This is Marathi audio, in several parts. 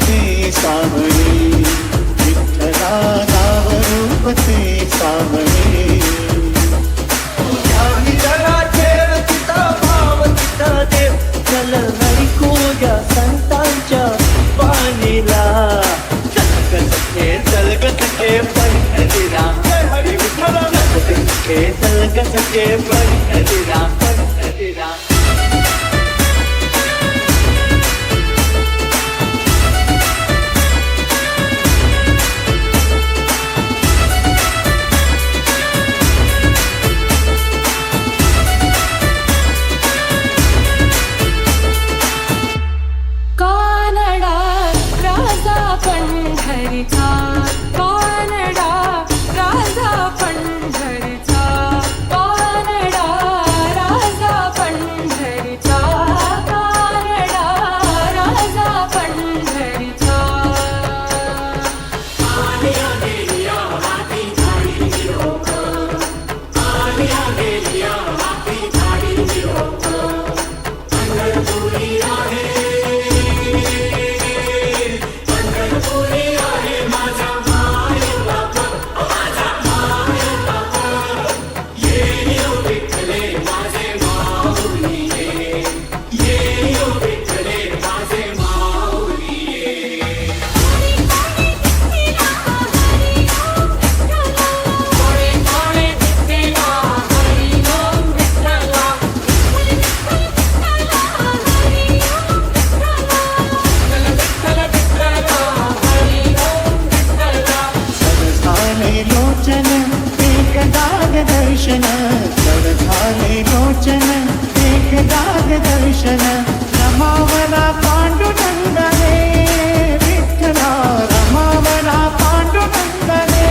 ते सावळे, विठ्ठला नाव रूप ते सावळे. जरा ठेव तिथं भाव तिथं देव, चल ऐकूया संतांच्या वाणीला. चलगत के पंढरीला, हरी विठ्ठल चलगत के पंढरीला, पंढरीला. पंढरीचा कानडा राजा पंढरीचा, कानडा राजा पंढरीचा, कानडा राजा पंढरीचा. आलिया गेलिया हाती झाडी निरोप, आलिया गेलिया हाती झाडी निरोप. पंढरपुरी आहे, दर्शन चढ झाले लोचन, एक दाग दर्शन रमावला पांडुरंग रे, विठ्ठला रमावला पांडुरंग रे.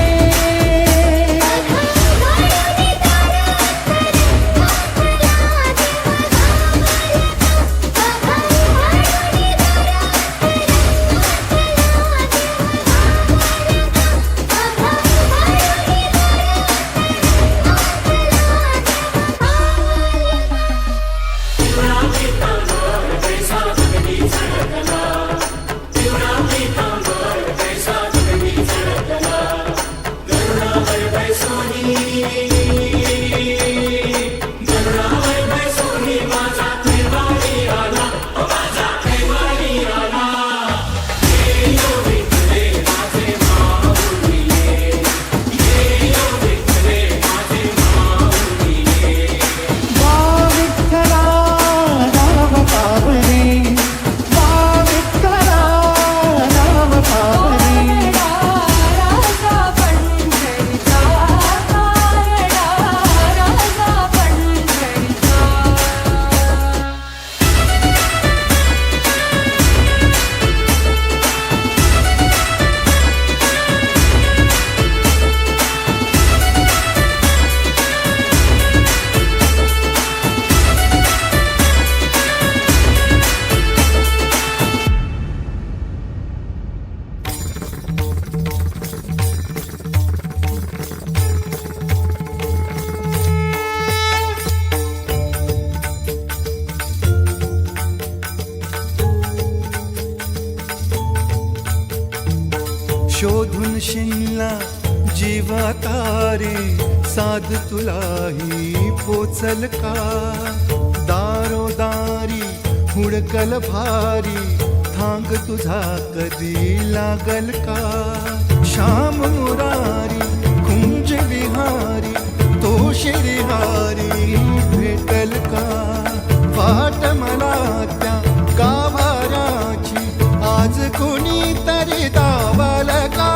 शोधून शिनला जीवा तारे, साध तुलाही पोचल का. दारोदारी हुडकल भारी, थांग तुझा कधी लागल का. श्याम मुरारी कुंज विहारी, तो श्रीहारी भेटल का. वाट मला त्या गाभाऱ्याची, आज कोणी तरी दावाल का.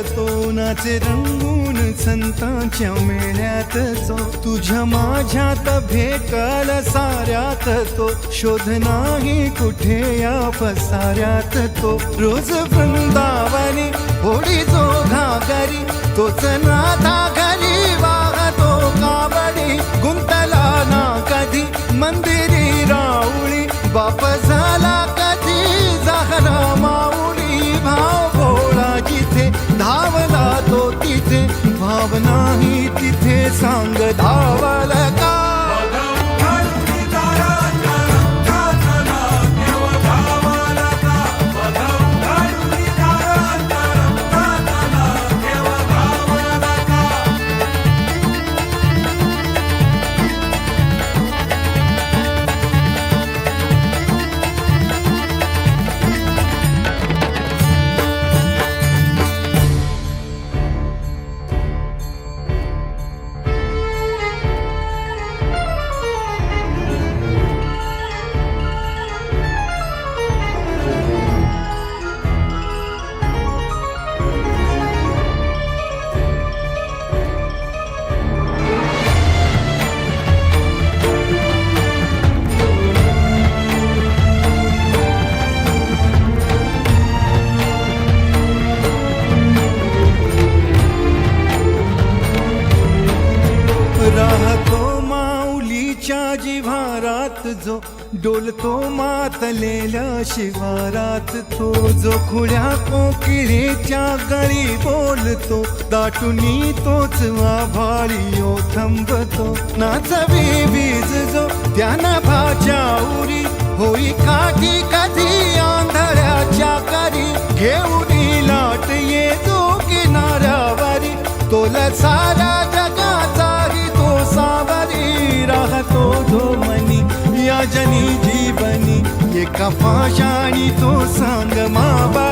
तो नाचे रंगून संतांच्या मेळ्यात जो तुझ्या माझ्यात भेटल साऱ्यात तो शोध नाही कुठे या पसाऱ्यात तो रोज वृंदावनी होडी जो घागरी तोच नाथा घरी वाहतो काबडी गुंतला ना कधी मंदिरी राऊळी बाप झाला कधी जाहरा माऊली भाव भोळा जिथे धावला तो तिथे भाव नाही तिथे सांग धावल का राहतो माऊलीच्या जिव्हारात जो डोलतो मातलेल्या शिवारात तो जो खुळ्या कोकिळेच्या गळी बोलतो दाटुनी तोच आभाळी थांबतो नाचवी वीज जो त्यानं भाच्या उरी होई काठी कधी आंधळ्याच्या करी घेऊन लाट ये जो किनाऱ्यावरी तोला सारा जगाचाही तो सावरी राहतो धो मनी या जनी जीवनी एका पाशाणी तो सांग माबा